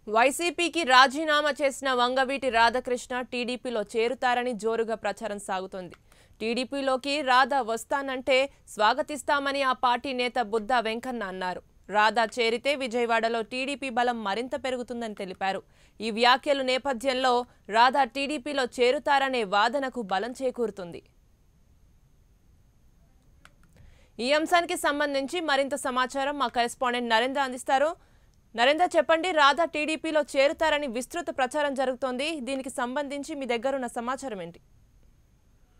వైసీపీకి రాజీనామా చేసిన వంగవీటి రాధాకృష్ణ టీడీపీలో చేరుతారని జోరుగా ప్రచారం సాగుతోంది. టీడీపీలోకి రాధా వస్తానంటే స్వాగతిస్తామని ఆ పార్టీ నేత బుద్ధా వెంకన్న అన్నారు. రాధా చేరితే విజయవాడలో టీడీపీ బలం మరింత పెరుగుతుందని తెలిపారు. ఈ వ్యాఖ్యల నేపథ్యంలో రాధా టీడీపీలో చేరుతారనే వాదనకు బలం చేకూరుతుంది. ఈ అంశానికి సంబంధించి మరింత సమాచారం మా కరెస్పాండెంట్ నరేంద్ర అందిస్తారు. నరేంద్ర, చెప్పండి, రాధా టీడీపీలో చేరుతారని విస్తృత ప్రచారం జరుగుతోంది. దీనికి సంబంధించి మీ దగ్గర ఉన్న సమాచారం ఏంటి?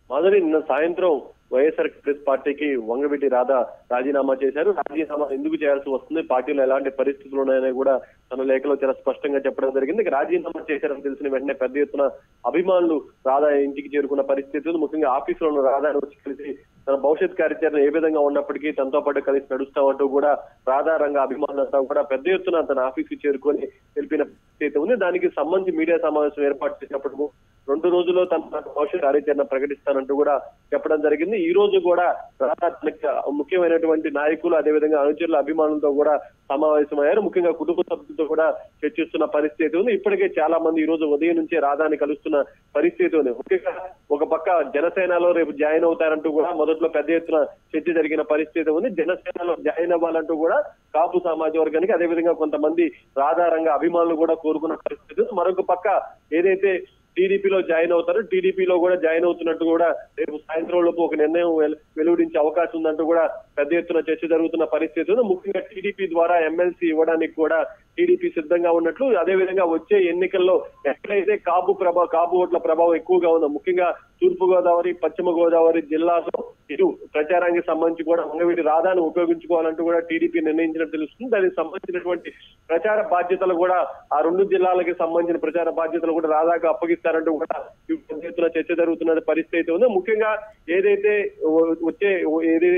మాధురి, నిన్న సాయంత్రం వైఎస్ఆర్ కాంగ్రెస్ పార్టీకి వంగవీటి రాధా రాజీనామా చేశారు. రాజీనామా ఎందుకు చేయాల్సి వస్తుంది, పార్టీలో ఎలాంటి పరిస్థితులు ఉన్నాయని కూడా తన లేఖలో చాలా స్పష్టంగా చెప్పడం జరిగింది. రాజీనామా చేశారని తెలిసిన వెంటనే పెద్ద ఎత్తున అభిమానులు రాధా ఇంటికి చేరుకున్న పరిస్థితులు, ముఖ్యంగా ఆఫీసులో ఉన్న రాధాను వచ్చి కలిసి తన భవిష్యత్ కార్యాచరణ ఏ విధంగా ఉన్నప్పటికీ తనతో పాటు కలిసి నడుస్తామంటూ కూడా రాధా రంగ అభిమానులంతా కూడా పెద్ద ఎత్తున తన ఆఫీస్కి చేరుకొని తెలిపిన పరిస్థితి ఉంది. దానికి సంబంధించి మీడియా సమావేశం ఏర్పాటు చేసినప్పుడు 2 రోజుల్లో తన భవిష్యత్ కార్యాచరణ ప్రకటిస్తానంటూ కూడా చెప్పడం జరిగింది. ఈ రోజు కూడా రాధా ముఖ్యమైనటువంటి నాయకులు, అదేవిధంగా అనుచరుల అభిమానులతో కూడా సమావేశమయ్యారు. ముఖ్యంగా కుటుంబ సభ్యులతో కూడా చర్చిస్తున్న పరిస్థితి ఉంది. ఇప్పటికే చాలా మంది ఈ రోజు ఉదయం నుంచే రాధాని కలుస్తున్న పరిస్థితి ఉంది. ముఖ్యంగా ఒక పక్క జనసేనలో రేపు జాయిన్ అవుతారంటూ కూడా మొదట్లో పెద్ద ఎత్తున చర్చ జరిగిన పరిస్థితి ఉంది. జనసేనలో జాయిన్ అవ్వాలంటూ కూడా కాపు సామాజిక వర్గానికి, అదేవిధంగా కొంతమంది రాధా రంగ అభిమానులు కూడా కోరుకున్న పరిస్థితి. మరొక పక్క ఏదైతే టీడీపీలో జాయిన్ అవుతారు, టీడీపీలో కూడా జాయిన్ అవుతున్నట్టు కూడా రేపు సాయంత్రం లోపు ఒక నిర్ణయం వెలువడించే అవకాశం ఉందంటూ కూడా పెద్ద ఎత్తున చర్చ జరుగుతున్న పరిస్థితి. ముఖ్యంగా టీడీపీ ద్వారా ఎమ్మెల్సీ ఇవ్వడానికి కూడా టీడీపీ సిద్ధంగా ఉన్నట్లు, అదేవిధంగా వచ్చే ఎన్నికల్లో ఎక్కడైతే కాపు ఓట్ల ప్రభావం ఎక్కువగా ఉందో, ముఖ్యంగా తూర్పు గోదావరి, పశ్చిమ గోదావరి జిల్లాలో ఇటు ప్రచారానికి సంబంధించి కూడా వంగవీటి రాధాను ఉపయోగించుకోవాలంటూ కూడా టీడీపీ నిర్ణయించినట్టు తెలుస్తుంది. దానికి సంబంధించినటువంటి ప్రచార బాధ్యతలు కూడా ఆ 2 జిల్లాలకి సంబంధించిన ప్రచార బాధ్యతలు కూడా రాధాకు అప్పగిస్తారంటూ కూడా పెద్ద ఎత్తున చర్చ జరుగుతున్న పరిస్థితి ఉంది. ముఖ్యంగా ఏదైతే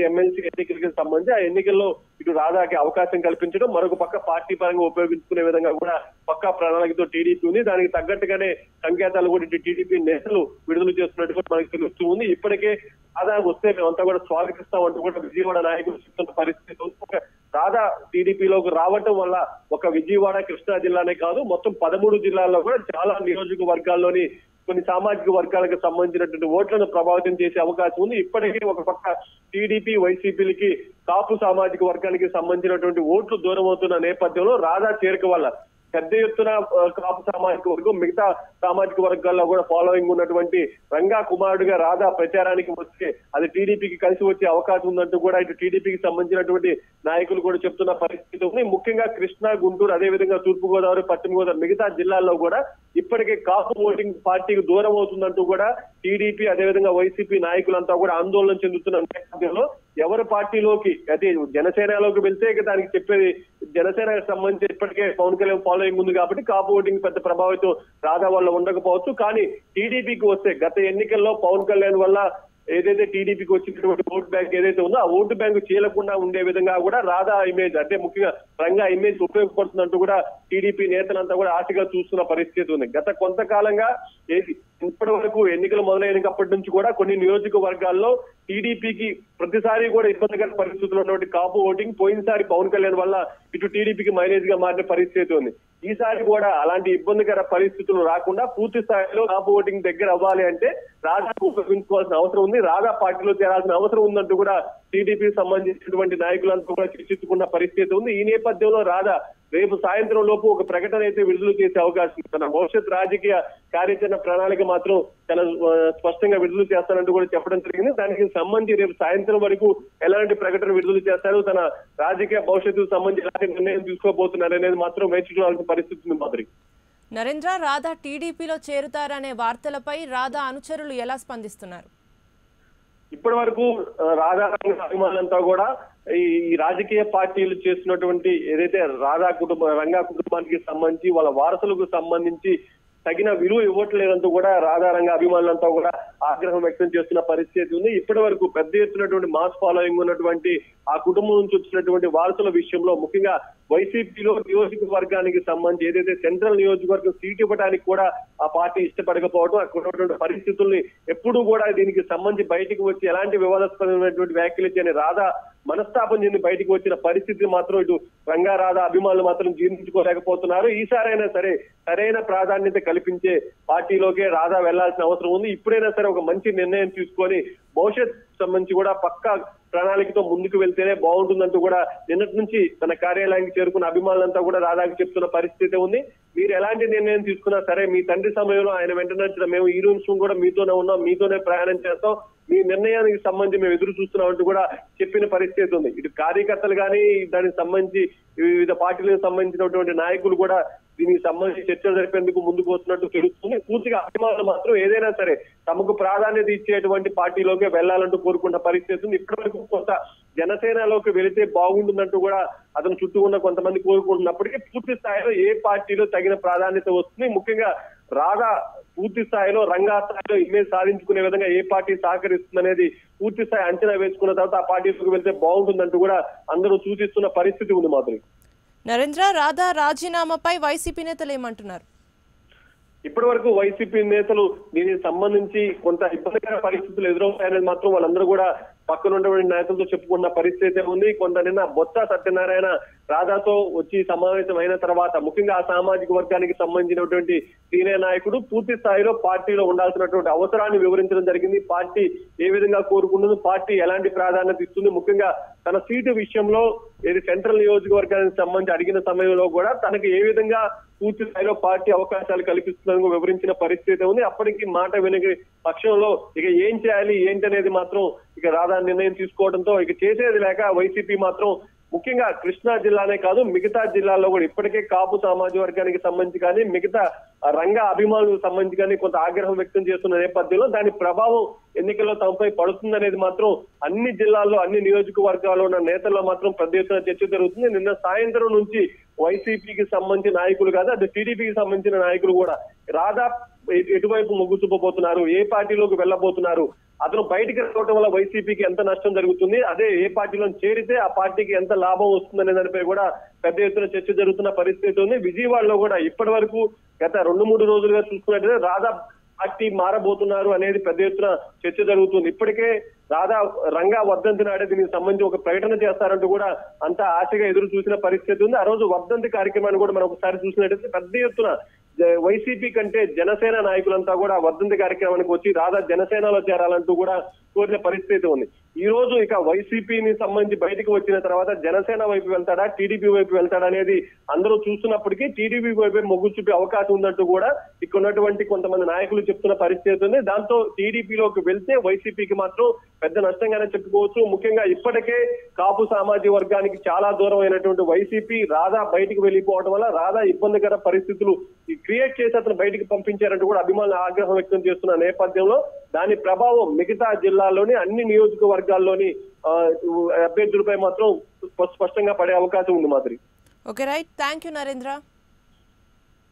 ఎమ్మెల్సీ ఎన్నికలకి సంబంధించి ఆ ఎన్నికల్లో ఇటు రాధాకి అవకాశం కల్పించడం, మరొక పక్క పార్టీ పరంగా ఉపయోగించుకునే విధంగా కూడా పక్కా ప్రణాళికతో టీడీపీ ఉంది. దానికి తగ్గట్టుగానే సంకేతాలు కూడా ఇటు టీడీపీ నేతలు విడుదల చేస్తున్నట్టు కూడా మనకు తెలుస్తూ ఉంది. ఇప్పటికే రాధా వస్తే మేమంతా కూడా స్వాగతిస్తామంటూ కూడా విజయవాడ నాయకులు చెప్తున్న పరిస్థితి ఉంది. రాధా టీడీపీలోకి రావటం వల్ల ఒక విజయవాడ, కృష్ణా జిల్లానే కాదు, మొత్తం 13 జిల్లాల్లో కూడా చాలా నియోజకవర్గాల్లోని కొన్ని సామాజిక వర్గాలకు సంబంధించినటువంటి ఓట్లను ప్రభావితం చేసే అవకాశం ఉంది. ఇప్పటికీ ఒక పక్క టీడీపీ, వైసీపీలకి కాపు సామాజిక వర్గానికి సంబంధించినటువంటి ఓట్లు దూరం అవుతున్న నేపథ్యంలో రాధా చేరిక వల్ల పెద్ద ఎత్తున కాపు సామాజిక వర్గం, మిగతా సామాజిక వర్గాల్లో కూడా ఫాలోయింగ్ ఉన్నటువంటి రంగా కుమారుడిగా రాధా ప్రచారానికి వస్తే అది టీడీపీకి కలిసి వచ్చే అవకాశం ఉందంటూ కూడా ఇటు టీడీపీకి సంబంధించినటువంటి నాయకులు కూడా చెప్తున్న పరిస్థితి ఉంది. ముఖ్యంగా కృష్ణా, గుంటూరు, అదేవిధంగా తూర్పు గోదావరి, పశ్చిమ గోదావరి మిగతా జిల్లాల్లో కూడా ఇప్పటికే కాపు ఓటింగ్ పార్టీకి దూరం అవుతుందంటూ కూడా టీడీపీ, అదేవిధంగా వైసీపీ నాయకులంతా కూడా ఆందోళన చెందుతున్న నేపథ్యంలో ఎవరి పార్టీలోకి అయితే జనసేనలోకి వెళ్తే దానికి చెప్పేది జనసేనకు సంబంధించి ఇప్పటికే పవన్ కళ్యాణ్ ఫాలోయింగ్ ఉంది కాబట్టి కాపు ఓటింగ్ పెద్ద ప్రభావితం రాధా వల్ల ఉండకపోవచ్చు. కానీ టీడీపీకి వస్తే గత ఎన్నికల్లో పవన్ కళ్యాణ్ వల్ల ఏదైతే టీడీపీకి వచ్చినటువంటి ఓటు బ్యాంక్ ఏదైతే ఉందో ఆ ఓటు బ్యాంకు చీలకుండా ఉండే విధంగా కూడా రాధా ఇమేజ్, అంటే ముఖ్యంగా రంగా ఇమేజ్ ఉపయోగపడుతుందంటూ కూడా టీడీపీ నేతలంతా కూడా ఆశగా చూస్తున్న పరిస్థితి ఉంది. గత కొంతకాలంగా ఇప్పటి వరకు ఎన్నికలు మొదలైనప్పటి నుంచి కూడా కొన్ని నియోజకవర్గాల్లో టీడీపీకి ప్రతిసారి కూడా ఇబ్బందికర పరిస్థితులు ఉన్నటువంటి కాపు ఓటింగ్ పోయినసారి పవన్ కళ్యాణ్ వల్ల ఇటు టీడీపీకి మైలేజ్ గా మారిన పరిస్థితి ఉంది. ఈసారి కూడా అలాంటి ఇబ్బందికర పరిస్థితులు రాకుండా పూర్తి స్థాయిలో కాపు ఓటింగ్ దగ్గర అవ్వాలి అంటే రాధాకు ఉపయోగించుకోవాల్సిన అవసరం ఉంది, రాధా పార్టీలో చేరాల్సిన అవసరం ఉందంటూ కూడా టీడీపీకి సంబంధించినటువంటి నాయకులంతా కూడా చర్చించుకున్న పరిస్థితి ఉంది. ఈ నేపథ్యంలో రాధా రేపు సాయంత్రం లోపు ఒక ప్రకటన అయితే విడుదల చేసే అవకాశం ఉంది. తన భవిష్యత్ రాజకీయ కార్యాచరణ ప్రణాళిక మాత్రం చాలా స్పష్టంగా విడుదల చేస్తానంటూ కూడా చెప్పడం జరిగింది. దానికి సంబంధించి రేపు సాయంత్రం వరకు ఎలాంటి ప్రకటన విడుదల చేస్తారు, తన రాజకీయ భవిష్యత్తుకు సంబంధించి ఎలాంటి నిర్ణయం తీసుకోబోతున్నారు అనేది మాత్రం వేచి చూడాల్సిన పరిస్థితి ఉంది. మాదిరి నరేంద్ర, రాధా టీడీపీలో చేరుతారనే వార్తలపై రాధా అనుచరులు ఎలా స్పందిస్తున్నారు? ఇప్పటి వరకు రాధా అభిమానులంతా కూడా ఈ రాజకీయ పార్టీలు చేస్తున్నటువంటి ఏదైతే రంగా కుటుంబానికి సంబంధించి వాళ్ళ వారసులకు సంబంధించి తగిన విలువ ఇవ్వట్లేదంటూ కూడా రాధా రంగ అభిమానులంతా కూడా ఆగ్రహం వ్యక్తం చేస్తున్న పరిస్థితి ఉంది. ఇప్పటి వరకు పెద్ద ఎత్తున్నటువంటి మాస్ ఫాలోయింగ్ ఉన్నటువంటి ఆ కుటుంబం నుంచి వచ్చినటువంటి వారసుల విషయంలో, ముఖ్యంగా వైసీపీలో నియోజకవర్గానికి సంబంధించి ఏదైతే సెంట్రల్ నియోజకవర్గం సీట్ ఇవ్వడానికి కూడా ఆ పార్టీ ఇష్టపడకపోవడం, అక్కడ ఉన్నటువంటి పరిస్థితుల్ని ఎప్పుడూ కూడా దీనికి సంబంధించి బయటకు వచ్చి ఎలాంటి వివాదాస్పదమైనటువంటి వ్యాఖ్యలు చేయని రాధా మనస్తాపం చెంది బయటికి వచ్చిన పరిస్థితి మాత్రం ఇటు రంగా రాధా అభిమానులు మాత్రం జీర్ణించుకోలేకపోతున్నారు. ఈసారైనా సరే సరైన ప్రాధాన్యత కల్పించే పార్టీలోకే రాధా వెళ్లాల్సిన అవసరం ఉంది. ఇప్పుడైనా సరే ఒక మంచి నిర్ణయం తీసుకొని భవిష్యత్ సంబంధించి కూడా పక్కా ప్రణాళికతో ముందుకు వెళ్తేనే బాగుంటుందంటూ కూడా నిన్నటి నుంచి తన కార్యాలయానికి చేరుకున్న అభిమానులంతా కూడా రాధాకి చెప్తున్న పరిస్థితి ఉంది. మీరు ఎలాంటి నిర్ణయం తీసుకున్నా సరే మీ తండ్రి సమయంలో ఆయన వెంట నడిచిన మేము ఈ నిమిషం కూడా మీతోనే ఉన్నాం, మీతోనే ప్రయాణం చేస్తాం, మీ నిర్ణయానికి సంబంధించి మేము ఎదురు చూస్తున్నాం అంటూ కూడా చెప్పిన పరిస్థితి ఉంది. ఇటు కార్యకర్తలు కానీ దానికి సంబంధించి వివిధ పార్టీలకు సంబంధించినటువంటి నాయకులు కూడా దీనికి సంబంధించి చర్చలు జరిపేందుకు ముందుకు వస్తున్నట్టు తెలుస్తుంది. పూర్తిగా అభిమానులు మాత్రం ఏదైనా సరే తమకు ప్రాధాన్యత ఇచ్చేటువంటి పార్టీలోకి వెళ్లాలంటూ కోరుకున్న పరిస్థితి ఉంది. ఇప్పటి వరకు కొంత జనసేనలోకి వెళితే బాగుంటుందంటూ కూడా అతను చుట్టూ ఉన్న కొంతమంది కోరుకుంటున్నప్పటికీ పూర్తి స్థాయిలో ఏ పార్టీలో తగిన ప్రాధాన్యత వస్తుంది, ముఖ్యంగా రాధా పూర్తి స్థాయిలో రంగా స్థాయిలో ఇమేజ్ సాధించుకునే విధంగా ఏ పార్టీ సహకరిస్తుంది అనేది పూర్తి స్థాయి అంచనా వేసుకున్న తర్వాత ఆ పార్టీలోకి వెళ్తే బాగుంటుందంటూ కూడా అందరూ సూచిస్తున్న పరిస్థితి ఉంది. మాధురి, నరేంద్ర, రాధా రాజీనామాపై వైసీపీ నేతలు ఏమంటున్నారు? ఇప్పటి వరకు వైసీపీ నేతలు దీనికి సంబంధించి కొంత ఇబ్బందికర పరిస్థితులు ఎదురవుతాయనేది మాత్రం వాళ్ళందరూ కూడా పక్కనున్నటువంటి నేతలతో చెప్పుకున్న పరిస్థితి ఉంది. కొంత నిన్న బొత్స సత్యనారాయణ రాధాతో వచ్చి సమావేశం అయిన తర్వాత ముఖ్యంగా ఆ సామాజిక వర్గానికి సంబంధించినటువంటి సీనియర్ నాయకుడు పూర్తి స్థాయిలో పార్టీలో ఉండాల్సినటువంటి అవసరాన్ని వివరించడం జరిగింది. పార్టీ ఏ విధంగా కోరుకుంటుంది, పార్టీ ఎలాంటి ప్రాధాన్యత ఇస్తుంది, ముఖ్యంగా తన సీటు విషయంలో ఏది సెంట్రల్ నియోజకవర్గానికి సంబంధించి అడిగిన సమయంలో కూడా తనకు ఏ విధంగా పూర్తి స్థాయిలో పార్టీ అవకాశాలు కల్పిస్తుందని వివరించిన పరిస్థితి ఉంది. అప్పటికి మాట వినని పక్షంలో ఇక ఏం చేయాలి ఏంటనేది మాత్రం ఇక రాధా నిర్ణయం తీసుకోవడంతో ఇక చేసేది లేక వైసీపీ మాత్రం ముఖ్యంగా కృష్ణా జిల్లానే కాదు మిగతా జిల్లాల్లో కూడా ఇప్పటికే కాపు సామాజిక వర్గానికి సంబంధించి కానీ మిగతా రంగ అభిమానులకు సంబంధించి కానీ కొంత ఆగ్రహం వ్యక్తం చేస్తున్న నేపథ్యంలో దాని ప్రభావం ఎన్నికల్లో తమపై పడుతుందనేది మాత్రం అన్ని జిల్లాల్లో అన్ని నియోజకవర్గాల్లో ఉన్న నేతల్లో మాత్రం పెద్ద ఎత్తున చర్చ జరుగుతుంది. నిన్న సాయంత్రం నుంచి వైసీపీకి సంబంధించిన నాయకులు కాదు అటు టీడీపీకి సంబంధించిన నాయకులు కూడా రాధా ఎటువైపు మొగ్గు చూపబోతున్నారు, ఏ పార్టీలోకి వెళ్ళబోతున్నారు, అతను బయటికి రావడం వల్ల వైసీపీకి ఎంత నష్టం జరుగుతుంది, అదే ఏ పార్టీలో చేరితే ఆ పార్టీకి ఎంత లాభం వస్తుందనే దానిపై కూడా పెద్ద ఎత్తున చర్చ జరుగుతున్న పరిస్థితి ఉంది. విజయవాడలో కూడా ఇప్పటి వరకు గత 2-3 రోజులుగా చూసుకున్నట్లయితే రాధా పార్టీ మారబోతున్నారు అనేది పెద్ద ఎత్తున చర్చ జరుగుతుంది. ఇప్పటికే రాధా రంగా వర్ధంతి నాడే దీనికి సంబంధించి ఒక ప్రకటన చేస్తారంటూ కూడా అంతా ఆశగా ఎదురు చూసిన పరిస్థితి ఉంది. ఆ రోజు వర్ధంతి కార్యక్రమాన్ని కూడా మనం ఒకసారి చూసినట్టయితే పెద్ద ఎత్తున వైసీపీ కంటే జనసేన నాయకులంతా కూడా వర్ధంతి కార్యక్రమానికి వచ్చి రాధా జనసేనలో చేరాలంటూ కూడా కోరిన పరిస్థితి ఉంది. ఈ రోజు ఇక వైసీపీని సంబంధించి బయటకు వచ్చిన తర్వాత జనసేన వైపు వెళ్తాడా టీడీపీ వైపు వెళ్తాడా అనేది అందరూ చూస్తున్నప్పటికీ టీడీపీ వైపు మొగ్గు చూపే అవకాశం ఉందంటూ కూడా ఇక్కడ ఉన్నటువంటి కొంతమంది నాయకులు చెప్తున్న పరిస్థితి ఉంది. దాంతో టీడీపీలోకి వెళ్తే వైసీపీకి మాత్రం పెద్ద నష్టంగానే చెప్పుకోవచ్చు. ముఖ్యంగా ఇప్పటికే కాపు సామాజిక వర్గానికి చాలా దూరం అయినటువంటి వైసీపీ రాధా బయటికి వెళ్ళిపోవడం వల్ల రాధా ఇబ్బందికర పరిస్థితులు క్రియేట్ చేసి అతను బయటికి పంపించారంటూ కూడా అభిమానులు ఆగ్రహం వ్యక్తం చేస్తున్న నేపథ్యంలో దాని ప్రభావం మిగతా జిల్లాల్లోని అన్ని నియోజకవర్గాల్లోని అభ్యర్థులపై మాత్రం స్పష్టంగా పడే అవకాశం ఉంది. మాదిరి. Okay, right. Thank you Narendra.